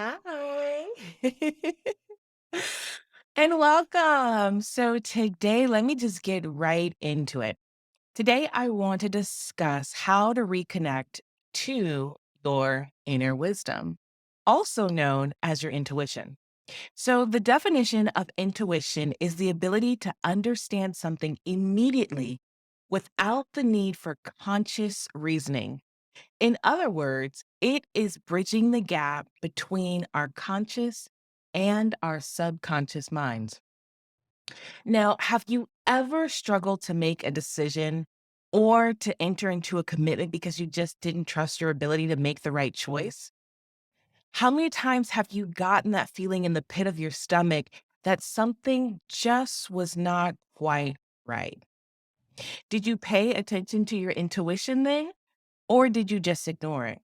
Hi. And welcome. So, today, let me just get right into it. Today, I want to discuss how to reconnect to your inner wisdom, also known as your intuition. So, the definition of intuition is the ability to understand something immediately without the need for conscious reasoning. In other words, it is bridging the gap between our conscious and our subconscious minds. Now, have you ever struggled to make a decision or to enter into a commitment because you just didn't trust your ability to make the right choice? How many times have you gotten that feeling in the pit of your stomach that something just was not quite right? Did you pay attention to your intuition then, or did you just ignore it?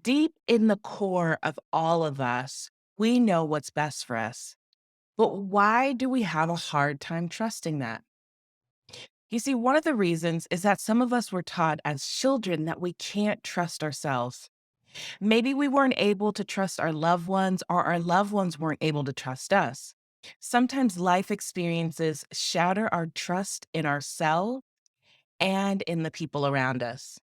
Deep in the core of all of us, we know what's best for us. But why do we have a hard time trusting that? You see, one of the reasons is that some of us were taught as children that we can't trust ourselves. Maybe we weren't able to trust our loved ones, or our loved ones weren't able to trust us. Sometimes life experiences shatter our trust in ourselves and in the people around us.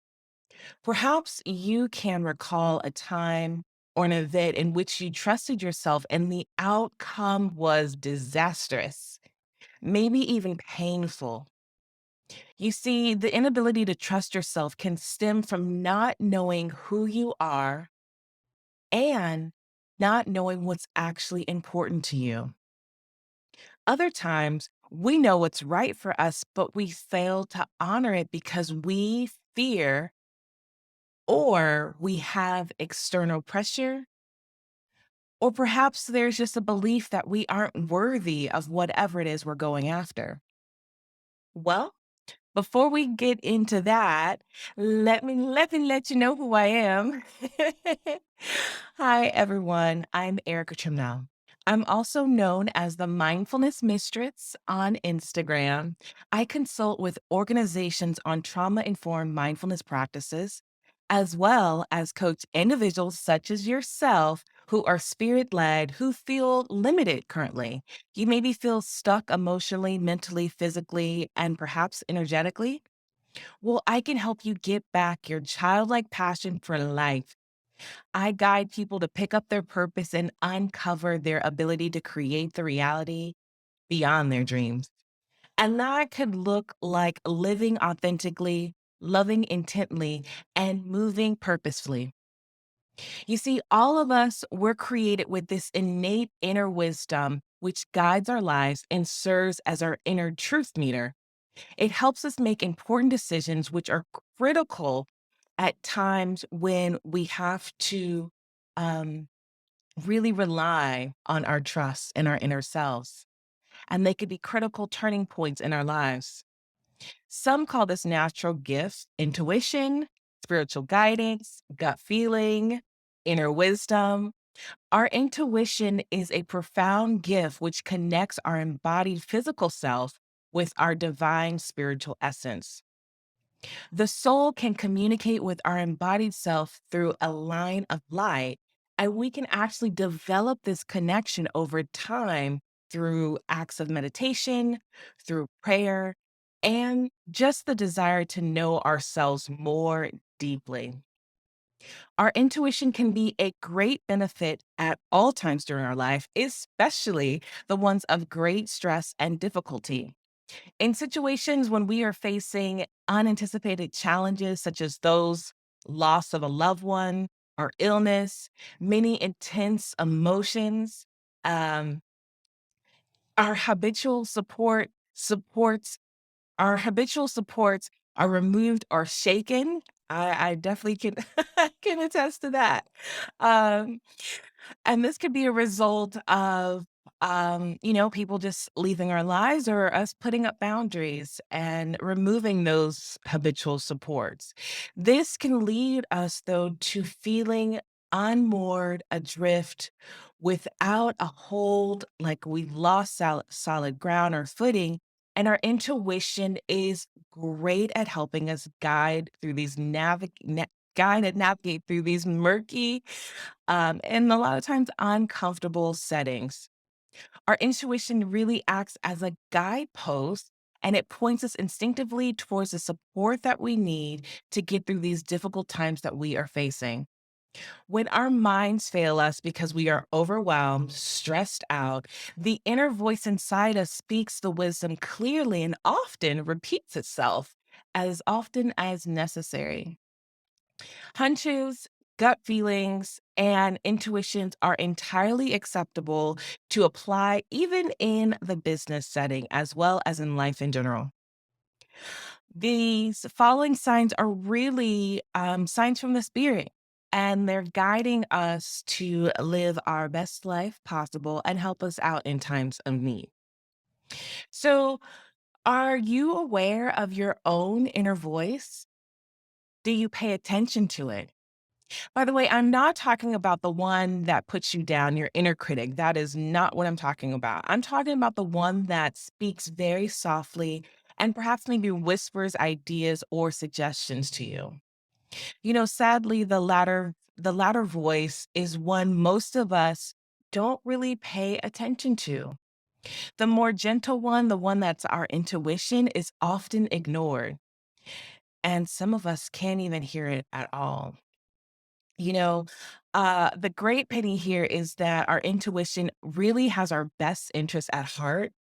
Perhaps you can recall a time or an event in which you trusted yourself and the outcome was disastrous, maybe even painful. You see, the inability to trust yourself can stem from not knowing who you are and not knowing what's actually important to you. Other times, we know what's right for us, but we fail to honor it because we fear or we have external pressure. Or perhaps there's just a belief that we aren't worthy of whatever it is we're going after. Well, before we get into that, let me let you know who I am. Hi everyone, I'm Erica Trimnell. I'm also known as the Mindfulness Mistress on Instagram. I consult with organizations on trauma-informed mindfulness practices, as well as coach individuals such as yourself who are spirit-led, who feel limited currently. You maybe feel stuck emotionally, mentally, physically, and perhaps energetically. Well, I can help you get back your childlike passion for life. I guide people to pick up their purpose and uncover their ability to create the reality beyond their dreams. And that could look like living authentically, loving intently, and moving purposefully. You see, all of us were created with this innate inner wisdom, which guides our lives and serves as our inner truth meter. It helps us make important decisions, which are critical at times when we have to um, really rely on our trust and our inner selves. And they could be critical turning points in our lives. Some call this natural gifts, intuition, spiritual guidance, gut feeling, inner wisdom. Our intuition is a profound gift which connects our embodied physical self with our divine spiritual essence. The soul can communicate with our embodied self through a line of light, and we can actually develop this connection over time through acts of meditation, through prayer, and just the desire to know ourselves more deeply. Our intuition can be a great benefit at all times during our life, especially the ones of great stress and difficulty. In situations when we are facing unanticipated challenges, such as those loss of a loved one or illness, many intense emotions, um, our habitual supports our habitual supports are removed or shaken. I definitely can can attest to that. Um, and this could be a result of, people just leaving our lives or us putting up boundaries and removing those habitual supports. This can lead us, though, to feeling unmoored, adrift, without a hold, like we've lost solid ground or footing. And our intuition is great at helping us guide through these guide and navigate through these murky and a lot of times uncomfortable settings. Our intuition really acts as a guidepost and it points us instinctively towards the support that we need to get through these difficult times that we are facing. When our minds fail us because we are overwhelmed, stressed out, the inner voice inside us speaks the wisdom clearly and often repeats itself as often as necessary. Hunches, gut feelings, and intuitions are entirely acceptable to apply even in the business setting as well as in life in general. These following signs are really signs from the spirit, and they're guiding us to live our best life possible and help us out in times of need. So, are you aware of your own inner voice? Do you pay attention to it? By the way, I'm not talking about the one that puts you down, your inner critic. That is not what I'm talking about. I'm talking about the one that speaks very softly and perhaps maybe whispers ideas or suggestions to you. Sadly, the latter voice is one most of us don't really pay attention to. The more gentle one, the one that's our intuition, is often ignored. And some of us can't even hear it at all. You know, the great penny here is that our intuition really has our best interests at heart.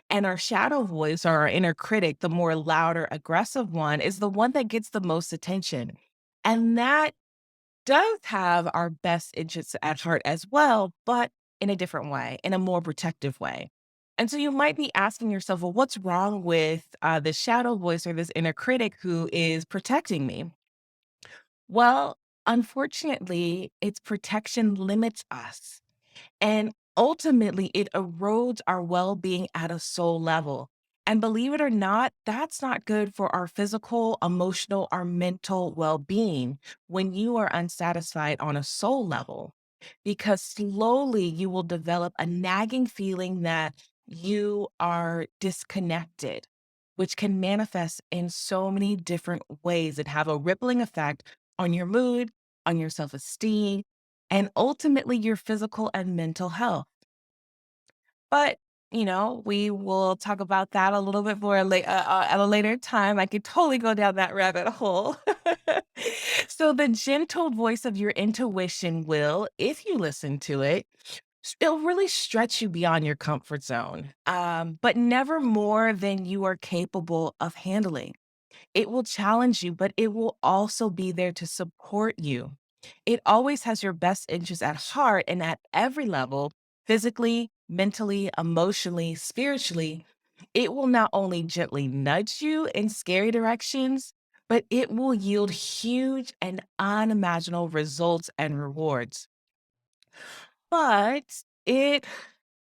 And our shadow voice or our inner critic, the more louder, aggressive one, is the one that gets the most attention. And that does have our best interests at heart as well, but in a different way, in a more protective way. And so you might be asking yourself, well, what's wrong with this shadow voice or this inner critic who is protecting me? Well, unfortunately, its protection limits us. And ultimately, it erodes our well being at a soul level. And believe it or not, that's not good for our physical, emotional, or mental well being when you are unsatisfied on a soul level. Because slowly you will develop a nagging feeling that you are disconnected, which can manifest in so many different ways and have a rippling effect on your mood, on your self esteem, and ultimately your physical and mental health. But, we will talk about that a little bit more at a later time. I could totally go down that rabbit hole. So, the gentle voice of your intuition will, if you listen to it, it'll really stretch you beyond your comfort zone, but never more than you are capable of handling. It will challenge you, but it will also be there to support you. It always has your best interests at heart and at every level, physically, mentally, emotionally, spiritually. It will not only gently nudge you in scary directions, but it will yield huge and unimaginable results and rewards. But it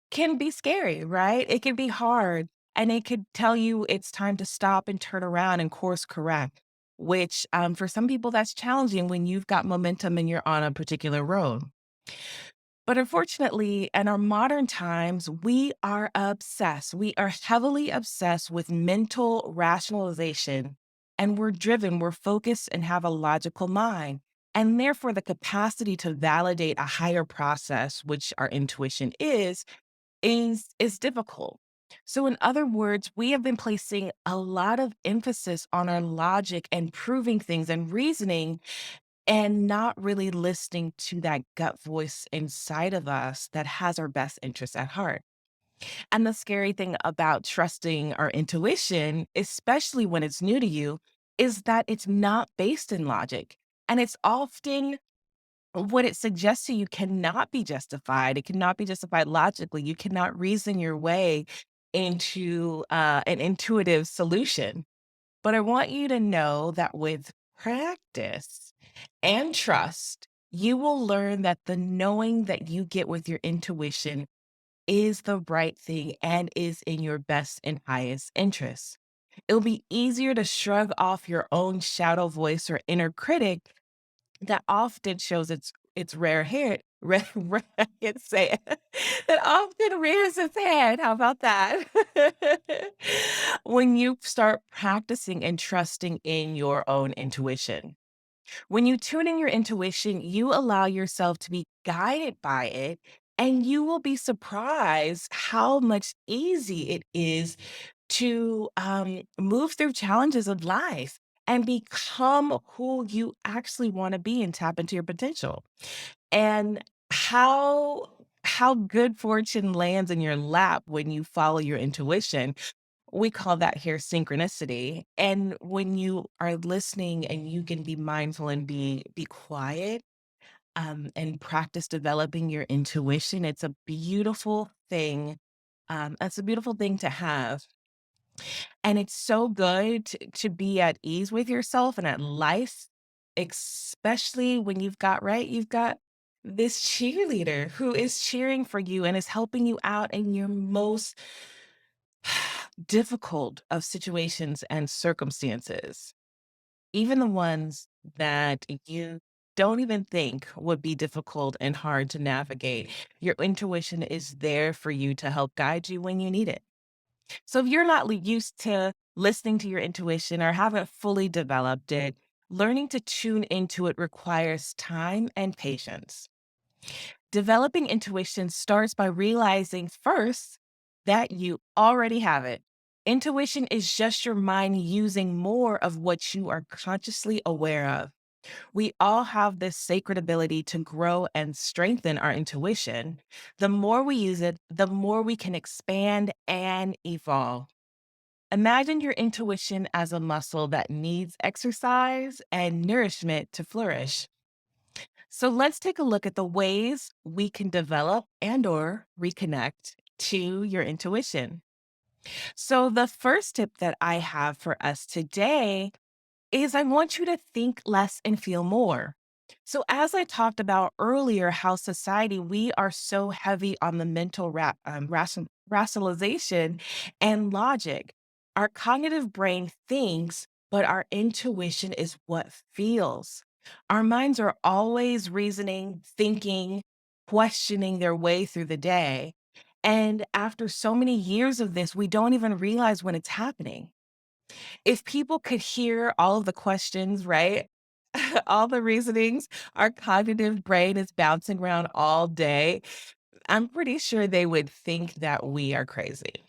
can be scary, right? It can be hard, and it could tell you it's time to stop and turn around and course correct, which, for some people, that's challenging when you've got momentum and you're on a particular road. But unfortunately, in our modern times, we are obsessed. We are heavily obsessed with mental rationalization, and we're focused, and have a logical mind. And therefore, the capacity to validate a higher process, which our intuition is difficult. So in other words, we have been placing a lot of emphasis on our logic and proving things and reasoning and not really listening to that gut voice inside of us that has our best interests at heart. And the scary thing about trusting our intuition, especially when it's new to you, is that it's not based in logic. And it's often what it suggests to you cannot be justified. It cannot be justified logically. You cannot reason your way into an intuitive solution. But I want you to know that with practice and trust, you will learn that the knowing that you get with your intuition is the right thing and is in your best and highest interest. It'll be easier to shrug off your own shadow voice or inner critic that often shows its rare hair I can't say it, that often rears its head, how about that? When you start practicing and trusting in your own intuition. When you tune in your intuition, you allow yourself to be guided by it, and you will be surprised how much easy it is to move through challenges of life and become who you actually want to be and tap into your potential. And how good fortune lands in your lap when you follow your intuition. We call that here synchronicity. And when you are listening and you can be mindful and be quiet, and practice developing your intuition, it's a beautiful thing. It's a beautiful thing to have. And it's so good to be at ease with yourself and at life, especially when you've got this cheerleader who is cheering for you and is helping you out in your most difficult of situations and circumstances, even the ones that you don't even think would be difficult and hard to navigate. Your intuition is there for you to help guide you when you need it. So if you're not used to listening to your intuition or haven't fully developed it, learning to tune into it requires time and patience. Developing intuition starts by realizing first that you already have it. Intuition is just your mind using more of what you are consciously aware of. We all have this sacred ability to grow and strengthen our intuition. The more we use it, the more we can expand and evolve. Imagine your intuition as a muscle that needs exercise and nourishment to flourish. So let's take a look at the ways we can develop and or reconnect to your intuition. So the first tip that I have for us today is I want you to think less and feel more. So, as I talked about earlier, how society, we are so heavy on the mental rationalization and logic. Our cognitive brain thinks, but our intuition is what feels. Our minds are always reasoning, thinking, questioning their way through the day. And after so many years of this, we don't even realize when it's happening. If people could hear all of the questions, right? All the reasonings, our cognitive brain is bouncing around all day. I'm pretty sure they would think that we are crazy.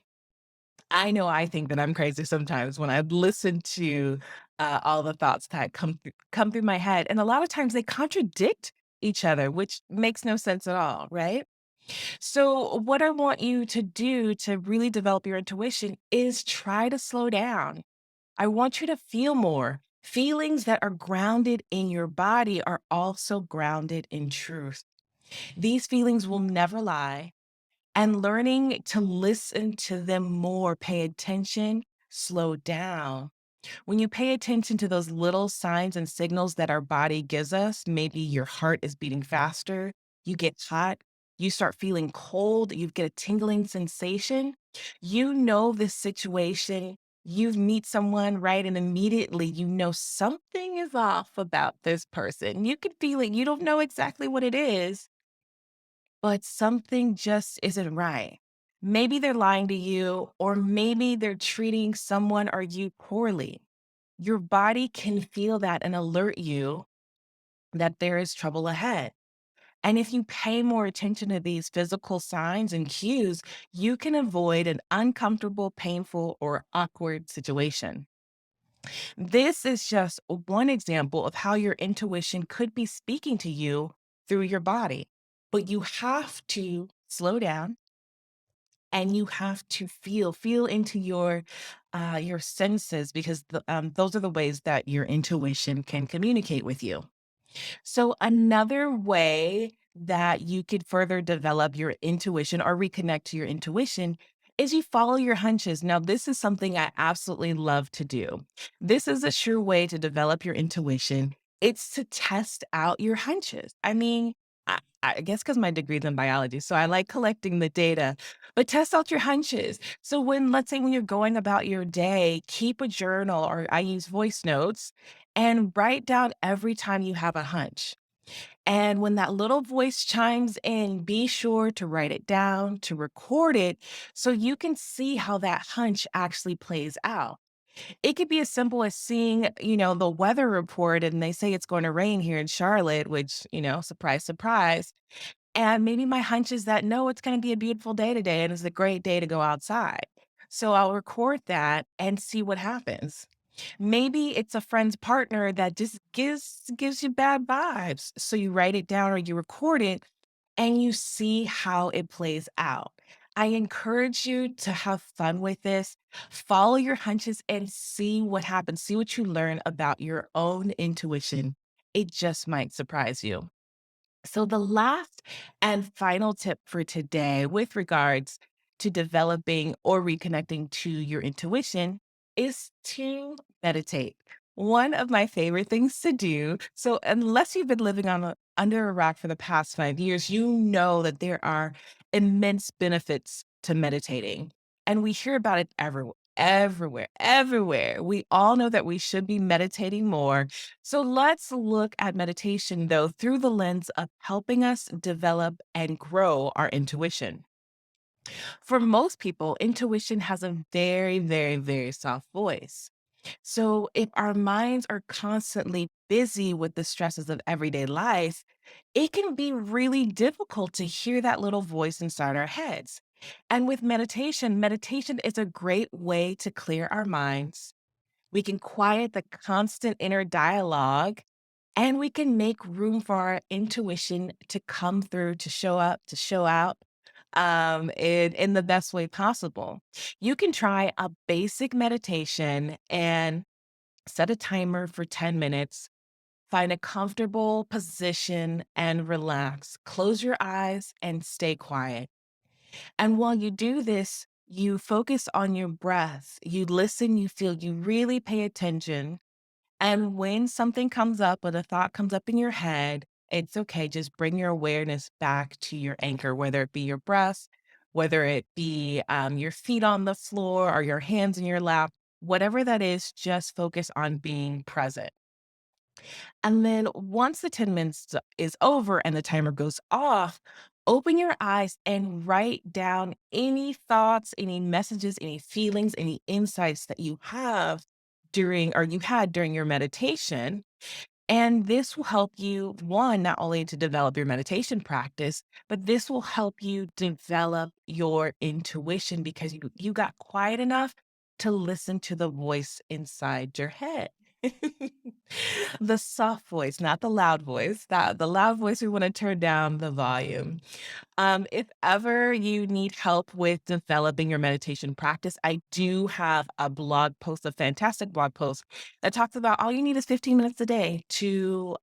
I know I think that I'm crazy sometimes when I listen to all the thoughts that come through my head, and a lot of times they contradict each other, which makes no sense at all, right? So, what I want you to do to really develop your intuition is try to slow down. I want you to feel more. Feelings that are grounded in your body are also grounded in truth. These feelings will never lie. And learning to listen to them more, pay attention, slow down. When you pay attention to those little signs and signals that our body gives us, maybe your heart is beating faster, you get hot, you start feeling cold, you get a tingling sensation, you know this situation, you meet someone, right? And immediately you know something is off about this person. You could feel it. You don't know exactly what it is, but something just isn't right. Maybe they're lying to you, or maybe they're treating someone or you poorly. Your body can feel that and alert you that there is trouble ahead. And if you pay more attention to these physical signs and cues, you can avoid an uncomfortable, painful, or awkward situation. This is just one example of how your intuition could be speaking to you through your body. But you have to slow down and you have to feel into your senses because those are the ways that your intuition can communicate with you. So, another way that you could further develop your intuition or reconnect to your intuition is you follow your hunches. Now, this is something I absolutely love to do. This is a sure way to develop your intuition. It's to test out your hunches. I mean, I guess because my degree's in biology, so I like collecting the data, but test out your hunches. So, let's say, when you're going about your day, keep a journal, or I use voice notes, and write down every time you have a hunch. And when that little voice chimes in, be sure to write it down, to record it, so you can see how that hunch actually plays out. It could be as simple as seeing, the weather report and they say it's going to rain here in Charlotte, which, surprise, surprise. And maybe my hunch is that no, it's going to be a beautiful day today and it's a great day to go outside. So I'll record that and see what happens. Maybe it's a friend's partner that just gives you bad vibes. So you write it down or you record it and you see how it plays out. I encourage you to have fun with this. Follow your hunches and see what happens. See what you learn about your own intuition. It just might surprise you. So, the last and final tip for today with regards to developing or reconnecting to your intuition is to meditate. One of my favorite things to do. So, unless you've been living under a rock for the past 5 years, you know that there are immense benefits to meditating. And we hear about it everywhere. Everywhere, everywhere. We all know that we should be meditating more, so let's look at meditation, though, through the lens of helping us develop and grow our intuition. For most people, intuition has a very, very, very soft voice. So if our minds are constantly busy with the stresses of everyday life, it can be really difficult to hear that little voice inside our heads. And with meditation is a great way to clear our minds. We can quiet the constant inner dialogue and we can make room for our intuition to come through, to show up, to show out in the best way possible. You can try a basic meditation and set a timer for 10 minutes. Find a comfortable position and relax. Close your eyes and stay quiet. And while you do this, you focus on your breath. You listen, you feel, you really pay attention. And when something comes up, when a thought comes up in your head, it's okay. Just bring your awareness back to your anchor, whether it be your breath, whether it be your feet on the floor or your hands in your lap, whatever that is, just focus on being present. And then once the 10 minutes is over and the timer goes off, open your eyes and write down any thoughts, any messages, any feelings, any insights that you have during or you had during your meditation. And this will help you, one, not only to develop your meditation practice, but this will help you develop your intuition because you got quiet enough to listen to the voice inside your head. The soft voice, not the loud voice. That the loud voice, we want to turn down the volume. If ever you need help with developing your meditation practice, I do have a blog post, a fantastic blog post that talks about all you need is 15 minutes a day to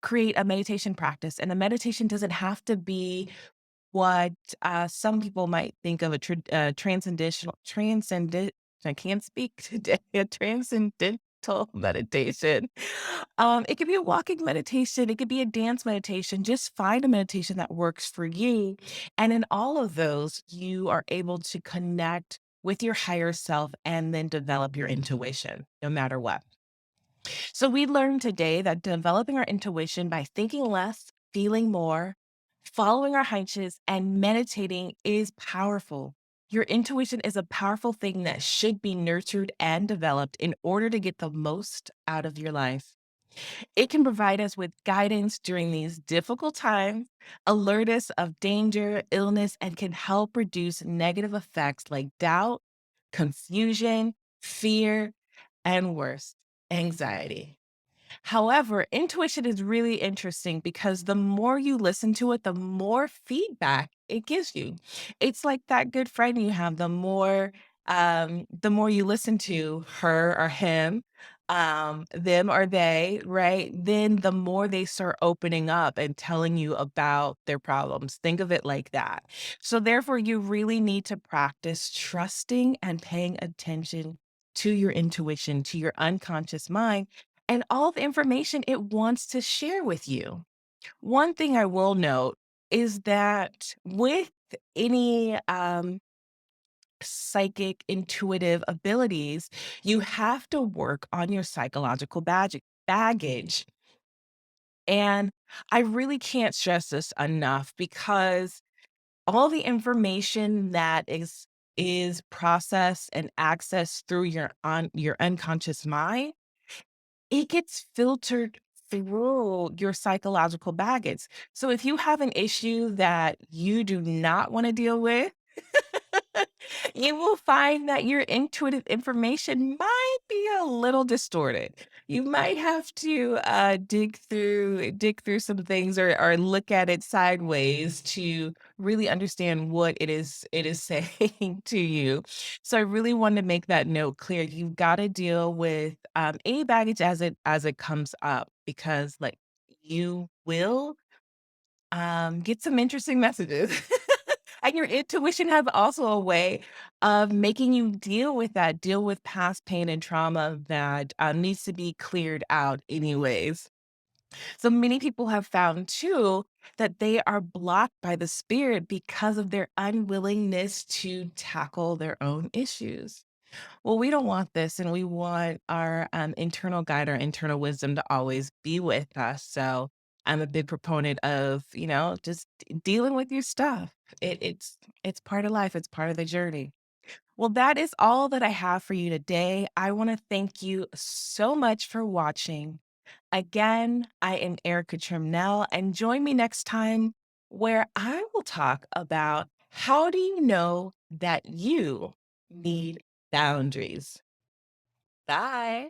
create a meditation practice. And the meditation doesn't have to be what some people might think of transcendent. I can't speak today. A transcendental meditation. It could be a walking meditation. It could be a dance meditation. Just find a meditation that works for you, and in all of those, you are able to connect with your higher self and then develop your intuition, no matter what. So we learned today that developing our intuition by thinking less, feeling more, following our hunches, and meditating is powerful. Your intuition is a powerful thing that should be nurtured and developed in order to get the most out of your life. It can provide us with guidance during these difficult times, alert us of danger, illness, and can help reduce negative effects like doubt, confusion, fear, and worse, anxiety. However, intuition is really interesting because the more you listen to it, the more feedback it gives you. It's like that good friend you have, the more you listen to her or him, them or they, right? Then the more they start opening up and telling you about their problems. Think of it like that. So therefore, you really need to practice trusting and paying attention to your intuition, to your unconscious mind and all the information it wants to share with you. One thing I will note is that with any psychic intuitive abilities, you have to work on your psychological baggage. And I really can't stress this enough because all the information that is is processed and accessed through your unconscious mind, it gets filtered through your psychological baggage. So if you have an issue that you do not want to deal with, you will find that your intuitive information might be a little distorted. You might have to dig through some things, or look at it sideways to really understand what it is saying to you. So I really want to make that note clear. You've got to deal with any baggage as it comes up, because like you will get some interesting messages. And your intuition has also a way of making you deal with past pain and trauma that needs to be cleared out, anyways. So many people have found too that they are blocked by the spirit because of their unwillingness to tackle their own issues. Well, we don't want this, and we want our internal guide, our internal wisdom to always be with us. So I'm a big proponent of, just dealing with your stuff. It's part of life. It's part of the journey. Well, that is all that I have for you today. I want to thank you so much for watching. Again, I am Erica Trimnell, and join me next time where I will talk about how do you know that you need boundaries. Bye.